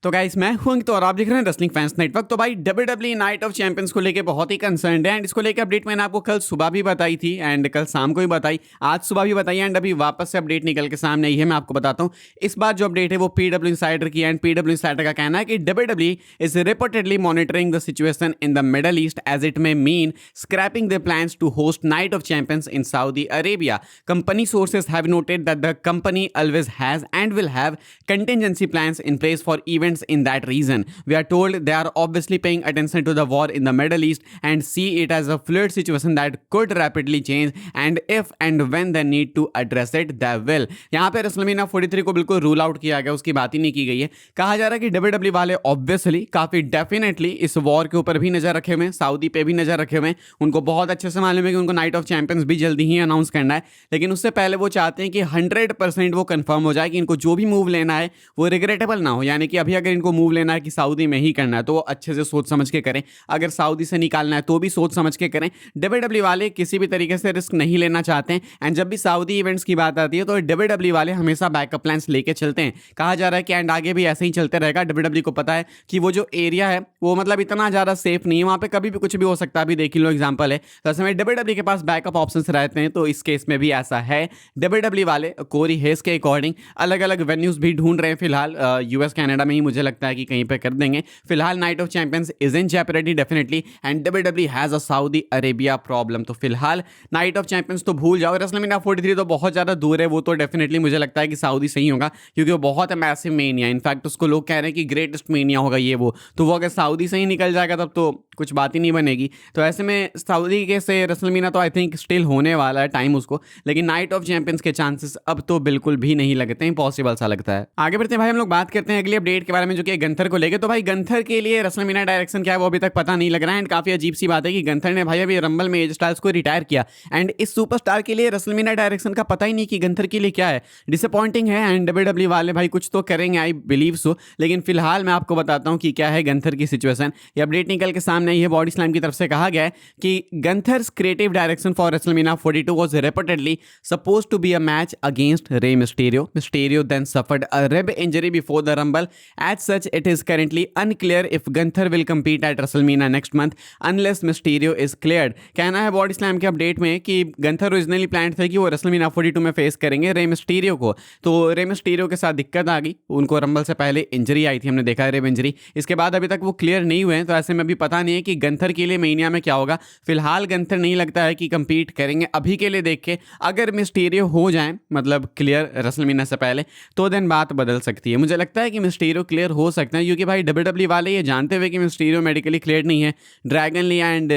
तो गाइस मैं हूं अंकित और आप देख रहे हैं रेसलिंग फैंस नेटवर्क। तो भाई डब्ल्यूडब्ल्यूई नाइट ऑफ चैंपियंस को लेके बहुत ही कंसर्न है एंड इसको लेके अपडेट मैंने आपको कल सुबह भी बताई थी एंड कल शाम को भी बताई, आज सुबह भी बताई एंड अभी वापस से अपडेट निकल के सामने आई है। मैं आपको बताता हूं इस बार जो अपडेट है वो पीडब्ल्यू इंसाइडर की एंड पीडब्ल्यू इंसाइडर का कहना है कि WWE is reportedly monitoring the situation in the Middle East as it may mean scrapping their plans to host Night of Champions in Saudi Arabia. Company sources have noted that the company always has and will have contingency plans in place for events in that region. We are told they are obviously paying attention to the war in the Middle East and see it as a fluid situation that could rapidly change, and if and when they need to address it, they will. यहाँ पे WrestleMania 43 को बिल्कुल rule out किया गया, उसकी बात ही नहीं की गई है। कहा जा रहा है कि डब्ल्यूडब्ल्यू वाले ऑब्वियसली काफी डेफिनेटली इस वॉर के ऊपर भी नजर रखे हुए हैं, सऊदी पे भी नजर रखे हुए हैं। उनको बहुत अच्छे से मालूम है कि उनको नाइट ऑफ चैंपियंस भी जल्दी ही अनाउंस करना है, लेकिन उससे पहले वो चाहते हैं कि 100% वो कंफर्म हो जाए कि इनको जो भी मूव लेना है वो रिग्रेटेबल ना हो। यानी कि अभी अगर इनको मूव लेना है कि सऊदी में ही करना है तो वो अच्छे से सोच समझ के करें, अगर सऊदी से निकालना है तो भी सोच समझ के करें। डब्ल्यूडब्ल्यू वाले किसी भी तरीके से रिस्क नहीं लेना चाहते हैं एंड जब भी सऊदी इवेंट्स की बात आती है तो डब्ल्यूडब्ल्यू वाले हमेशा बैकअप प्लान्स लेके चलते हैं। कहा जा रहा है कि एंड आगे भी ऐसे ही चलते रहेगा। डब्ल्यूडब्ल्यू को पता है कि वो जो एरिया है वो मतलब इतना ज़्यादा सेफ नहीं है, वहाँ पे कभी भी कुछ भी हो सकता है। अभी देख लो एग्जाम्पल है, तो ऐसे में डब्ल्यूडब्ल्यू के पास बैकअप ऑप्शंस रहते हैं, तो इस केस में भी ऐसा है। डब्ल्यूडब्ल्यू वाले कोरी हेस के अकॉर्डिंग अलग अलग वेन्यूज भी ढूंढ रहे हैं फिलहाल। यूएस कनाडा में ही मुझे लगता है कि कहीं पे कर देंगे। फिलहाल night of champions is in jeopardy definitely and WWE has a Saudi Arabia problem. तो फिलहाल नाइट ऑफ चैंपियंस तो भूल जाओ। रेसलमेनिया 43 तो बहुत ज़्यादा दूर है, वो तो डेफिनेटली मुझे लगता है कि सऊदी सही होगा क्योंकि वो बहुत मैसिव मेनिया, इनफैक्ट उसको लोग कह रहे हैं कि ग्रेटेस्ट मेनिया होगा ये वो। तो वो अगर सऊदी से ही निकल जाएगा तब तो कुछ बात ही नहीं बनेगी। तो ऐसे में सऊदी के से रेसलमेनिया तो आई थिंक स्टिल होने वाला है टाइम उसको, लेकिन नाइट ऑफ चैंपियंस के चांसेस अब तो बिल्कुल भी नहीं लगते हैं, इम्पॉसिबल सा लगता है। आगे बढ़ते हैं भाई, हम लोग बात करते हैं अगली अपडेट के बारे में जो कि गंथर को लेके। तो भाई गंथर के लिए रेसलमेनिया डायरेक्शन क्या है वो अभी तक पता नहीं लग रहा है एंड काफी अजीब सी बात है कि गंथर ने भाई अभी रंबल में एज स्टाइल्स को रिटायर किया एंड इस सुपरस्टार के लिए रेसलमेनिया डायरेक्शन का पता ही नहीं कि गंथर के लिए क्या है। डिसअपॉइंटिंग है एंड डब्ल्यूडब्ल्यू वाले भाई कुछ तो करेंगे, आई बिलीव सो। लेकिन फिलहाल मैं आपको बताता हूं कि क्या है गंथर की सिचुएशन। ये अपडेट निकल के सामने आई है, बॉडी स्लैम की तरफ से कहा गया है कि Gunther's creative direction for WrestleMania 42 was reportedly supposed to be a match against Rey Mysterio. Mysterio then suffered a rib injury before the rumble. As such it is currently unclear if Gunther will compete at WrestleMania next month unless Mysterio is cleared। कहना है body slam के update में कि Gunther originally plan थे कि वो WrestleMania 42 में face करेंगे रे मिस्टीरियो को। तो रे मिस्टीरियो के साथ दिक्कत आ गई, उनको रंबल से पहले इंजरी आई थी, हमने देखा है रिब इंजरी। इसके बाद अभी तक वो क्लियर नहीं हुए हैं, तो ऐसे में अभी पता नहीं है कि गंथर के लिए मेनिया में क्या होगा। फिलहाल गंथर नहीं लगता है कि कंपीट करेंगे अभी के लिए। देख के अगर मिस्टीरियो हो जाए मतलब क्लियर रेसलमेनिया से पहले तो देन बात बदल सकती है। मुझे लगता है कि मिस्टीरियो क्लियर हो सकते हैं क्योंकि भाई डब्ल्यूडब्ल्यू वाले ये जानते हुए कि मिस्टीरियो मेडिकली क्लियर नहीं है, ड्रैगन ली एंड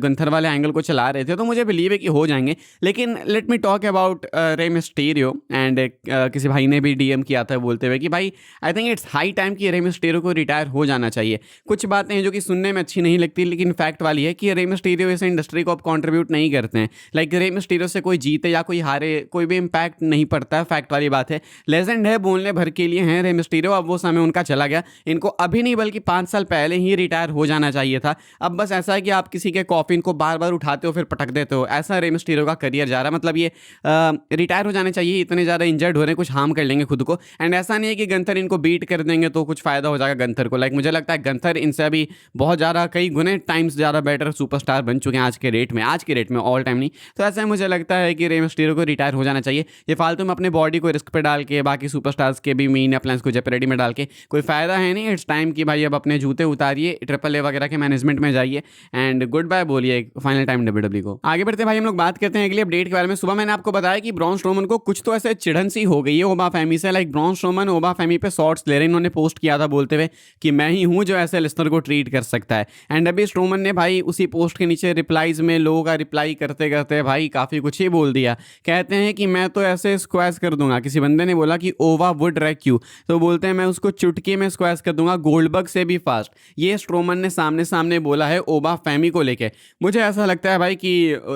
गंथर वाले एंगल को चला रहे थे, तो मुझे बिलीव है कि हो जाएंगे। लेकिन let me talk about Rey Mysterio and किसी भाई ने भी डीएम किया था बोलते हुए कि भाई I think it's high time कि रे मिस्टीरियो को रिटायर हो जाना चाहिए। कुछ बातें हैं जो कि सुनने में अच्छी नहीं लगती, लेकिन फैक्ट वाली है कि रे मिस्टीरियो इस इंडस्ट्री को अब कॉन्ट्रीब्यूट नहीं करते हैं। लाइक रे मिस्टीरियो से कोई जीते या कोई हारे कोई भी इम्पैक्ट नहीं पड़ता है, फैक्ट वाली बात है। लेजेंड है, बोलने भर के लिए हैं रे मिस्टीरियो, अब वो समय उनका चला गया। इनको अभी नहीं बल्कि 5 साल पहले ही रिटायर हो जाना चाहिए था। अब बस ऐसा है कि आप किसी के कॉफिन को बार बार उठाते हो फिर पटक देते हो, ऐसा रे मिस्टीरियो का करियर जा रहा है। मतलब ये रिटायर हो जाने चाहिए, इतने ज़्यादा इंजर्ड हो रहे हैं, कुछ हार्म कर लेंगे खुद को। एंड ऐसा नहीं है कि गंथर इनको बीट कर देंगे तो कुछ फ़ायदा हो जाएगा गंथर को। लाइक मुझे लगता है गंथर इनसे अभी बहुत ज़्यादा कई गुने टाइम्स ज़्यादा बेटर सुपरस्टार बन चुके हैं आज के डेट में ऑल टाइम नहीं। तो ऐसा मुझे लगता है कि रे मिस्टीरियो को रिटायर हो जाना चाहिए। ये फालतू में अपने बॉडी को रिस्क पे डाल के बाकी सुपरस्टार्स के भी मीन प्लान्स को जेपरेडी में डाल के कोई फ़ायदा है नहीं। इट्स टाइम कि भाई अब अपने जूते उतारिए, ट्रिपल ए वगैरह के मैनेजमेंट में जाइए एंड गुड बाय बोलिए फाइनल टाइम डब्ल्यूडब्ल्यू को। आगे बढ़ते भाई हम लोग बात करते हैं अगली अपडेट के बारे में। सुबह मैंने आपको बताया कि ब्रॉन स्ट्रोमन को कुछ तो ऐसे चिढ़न सी हो गई है ओबा फैमी से। लाइक ब्रॉन स्ट्रोमन ओबा फैमी पे शॉट्स ले रहे हैं। इन्होंने पोस्ट किया था बोलते हुए कि मैं ही हूँ जो ऐसे लिस्नर को ट्रीट कर सकता है। एंड अभी स्ट्रोमन ने भाई उसी पोस्ट के नीचे रिप्लाईज में लोगों का रिप्लाई करते करते भाई काफ़ी कुछ ही बोल दिया। कहते हैं कि मैं तो ऐसे स्क्वैश कर दूंगा। किसी बंदे ने बोला कि ओवा वुड रैक यू, तो बोलते हैं मैं उसको चुटकी में स्क्वैश कर दूंगा गोल्डबर्ग से भी फास्ट। ये स्ट्रोमन ने सामने बोला है ओबा फैमी को लेके। मुझे ऐसा लगता है भाई कि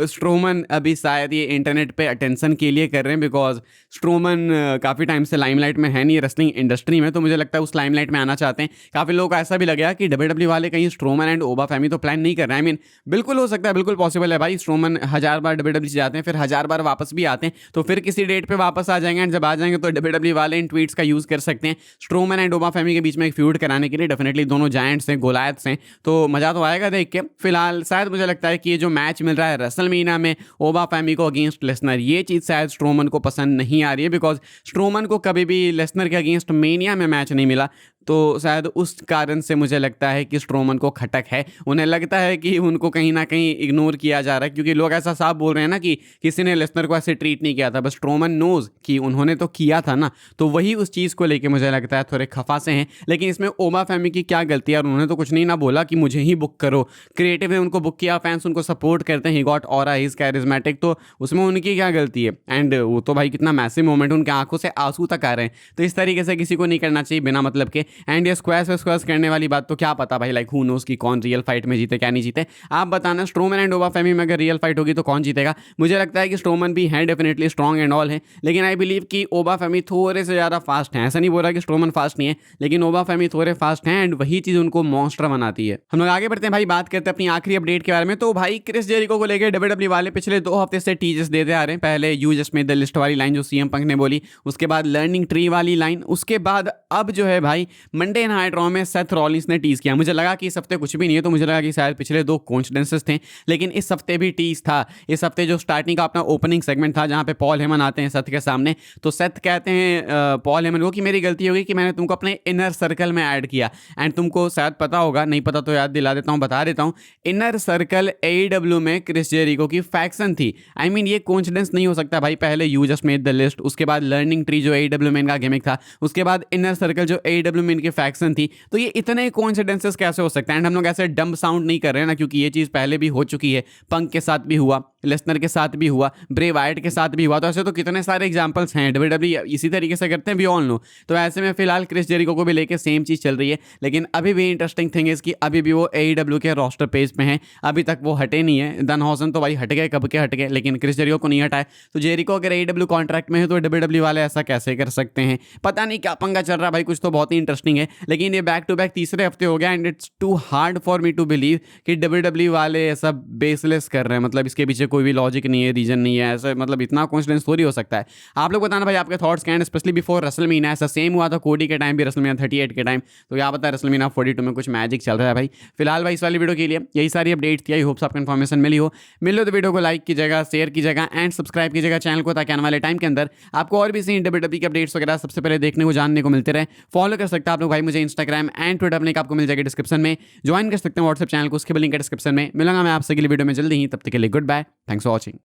स्ट्रोमन अभी शायद ये इंटरनेट पे अटेंशन के लिए कर रहे हैं, बिकॉज स्ट्रोमन काफ़ी टाइम से लाइमलाइट में है नहीं रेसलिंग इंडस्ट्री में, तो मुझे लगता है उस लाइमलाइट में आना चाहते हैं। काफ़ी लोग ऐसा भी लगा कि डब्ल्यूडब्ल्यू वाले कहीं स्ट्रोमन एंड ओबा फैमी तो प्लान नहीं कर रहे हैं। आई मीन बिल्कुल हो सकता है, बिल्कुल पॉसिबल है भाई। स्ट्रोमन 1000 बार डब्ल्यूडब्ल्यू जाते हैं, फिर 1000 बार वापस भी आते हैं, तो फिर किसी डेट पे वापस आ जाएंगे एंड जब आ जाएंगे तो डब्ल्यूडब्ल्यू वाले इन ट्वीट्स का यूज़ कर सकते हैं। स्ट्रोमन एंड ओबा ओमा फैमी के बीच में एक फ्यूड कराने के लिए। डेफिनेटली दोनों जायंट्स हैं, गोलायथ्स हैं, तो मज़ा तो आएगा देख के। फिलहाल शायद मुझे लगता है कि ये जो मैच मिल रहा है रेसलमेनिया में ओमा फैमी को अगेंस्ट लेसनर, ये चीज़ शायद स्ट्रोमन को पसंद नहीं आ रही है, बिकॉज स्ट्रोमन को कभी भी लेसनर के अगेंस्ट मेनिया में मैच नहीं मिला। तो शायद उस कारण से मुझे लगता है कि स्ट्रोमन को खटक है। उन्हें लगता है कि उनको कहीं ना कहीं इग्नोर किया जा रहा है, क्योंकि लोग ऐसा साफ बोल रहे हैं ना कि किसी ने लेसनर को ऐसे ट्रीट नहीं किया था, बस स्ट्रोमन नोज कि उन्होंने तो किया था ना। तो वही उस चीज़ को लेके मुझे लगता है थोड़े खफा से हैं। लेकिन इसमें ओमा फैमी की क्या गलती है? उन्होंने तो कुछ नहीं ना बोला कि मुझे ही बुक करो। क्रिएटिव ने उनको बुक किया, फैंस उनको सपोर्ट करते हैं, he got aura, he is charismatic, तो उसमें उनकी क्या गलती है? एंड वो तो भाई कितना मैसिव मोमेंट, उनके आंखों से आंसू तक आ रहे हैं। तो इस तरीके से किसी को नहीं करना चाहिए बिना मतलब के। एंड ये स्क्वाश करने वाली बात तो क्या पता भाई, लाइक हु नोस कि कौन रियल फाइट में जीते क्या नहीं जीते। आप बताना, स्ट्रोमन एंड ओमा फैमी में अगर रियल फाइट होगी तो कौन जीतेगा? मुझे लगता है कि स्ट्रोमन भी है डेफिनेटली स्ट्रॉन्ग एंड ऑल है, लेकिन आई बिलीव कि ओमा फैमी थोड़े से ज़्यादा फास्ट हैं। ऐसा नहीं बोल रहा कि स्ट्रोमन फास्ट नहीं है, लेकिन ओमा फैमी थोड़े फास्ट हैं एंड वही चीज़ उनको मॉन्स्टर बनाती है। हम लोग आगे बढ़ते हैं भाई, बात करते हैं अपनी आखिरी अपडेट के बारे में। तो भाई क्रिस जेरिको को लेकर डब्ल्यूडब्ल्यू वाले पिछले 2 हफ्ते से टीजर्स देते आ रहे हैं। पहले you just made the list वाली लाइन जो सीएम पंक ने बोली, उसके बाद लर्निंग ट्री वाली लाइन, उसके बाद अब जो है भाई मंडे नाइट रॉ में सेथ रॉलिंस ने टीज किया। मुझे लगा कि इस हफ्ते कुछ भी नहीं है, तो मुझे लगा कि शायद पिछले 2 कोइंसिडेंसेस थे, लेकिन इस हफ्ते भी टीज था। इस हफ्ते जो स्टार्टिंग का अपना ओपनिंग सेगमेंट था, जहां पे पॉल हेमन आते हैं सेथ के सामने, तो सेथ कहते हैं पॉल हेमन को कि मेरी गलती होगी कि मैंने तुमको अपने इनर सर्कल में ऐड किया। एंड तुमको शायद पता होगा, नहीं पता तो याद दिला देता हूं, बता देता हूं, इनर सर्कल AEW में क्रिस जेरिको की फैक्शन थी। आई मीन ये कोइंसिडेंस नहीं हो सकता भाई। पहले you just made the list, उसके बाद लर्निंग ट्री जो AEW में इनका गिमिक था, उसके बाद इनर सर्कल जो AEW में इनकी फैक्शन थी। तो ये इतने कोइंसिडेंसेस कैसे हो सकते हैं? एंड हम लोग ऐसे डम्ब साउंड नहीं कर रहे हैं ना, क्योंकि ये चीज़ पहले भी हो चुकी है। पंक के साथ भी हुआ, लेसनर के साथ भी हुआ, ब्रे वाइट के साथ भी हुआ। तो ऐसे तो कितने सारे एग्जांपल्स हैं, डब्ल्यूडब्ल्यू इसी तरीके से करते हैं, वी ऑल नो। तो ऐसे में फिलहाल क्रिस जेरिको को भी लेके सेम चीज़ चल रही है। लेकिन अभी भी इंटरेस्टिंग थिंग इज कि अभी भी वो AEW के रोस्टर पेज पे हैं, अभी तक वो हटे नहीं है। डनहॉसन तो भाई हट गए, कब के हट गए, लेकिन क्रिस जेरिको को नहीं हटाए। तो जेरिको अगर AEW कॉन्ट्रैक्ट में है तो डब्ल्यूडब्ल्यू वाले ऐसा कैसे कर सकते हैं? पता नहीं क्या पंगा चल रहा है भाई, कुछ तो बहुत ही इंटरेस्टिंग है। लेकिन ये बैक टू बैक तीसरे हफ्ते हो गया and it's too hard for me to believe कि डब्ल्यूडब्ल्यू वाले ऐसा बेसलेस कर रहे हैं। मतलब इसके पीछे कोई भी लॉजिक नहीं है, रीजन नहीं है, ऐसा मतलब इतना कॉन्फिडेंस थोड़ी हो सकता है। आप लोग बताना भाई आपके थॉट्स क्या हैं, स्पेशली बिफोर रेसलमेनिया। ऐसा सेम हुआ था कोडी के टाइम भी, रेसलमेनिया 38 के टाइम। तो क्या पता रेसलमेनिया 42 में कुछ मैजिक चल रहा है भाई। फिलहाल भाई इस वाली वीडियो के लिए यही सारी अपडेट थी। आई होप्स आपको इन्फॉर्मेशन मिली हो। मिलो तो वीडियो को लाइक कीजिएगा, शेयर कीजिएगा एंड सब्सक्राइब कीजिएगा चैनल को, ताकि आने वाले टाइम के अंदर आपको और भी सी डब्ल्यूडब्ल्यू की अपडेट्स वगैरह सबसे पहले देखने को जानने को मिलते रहे। फॉलो कर सकते हैं आप लोग भाई मुझे इंस्टाग्राम एंड ट्विटर लिंक आपको मिल जाएगा डिस्क्रिप्शन में। ज्वाइन कर सकते हैं व्हाट्सएप चैनल को, उसके भी लिंक है डिस्क्रिप्शन में। मिलूंगा मैं आपसे अगली वीडियो में जल्दी ही, तब तक के लिए good bye, thanks for watching.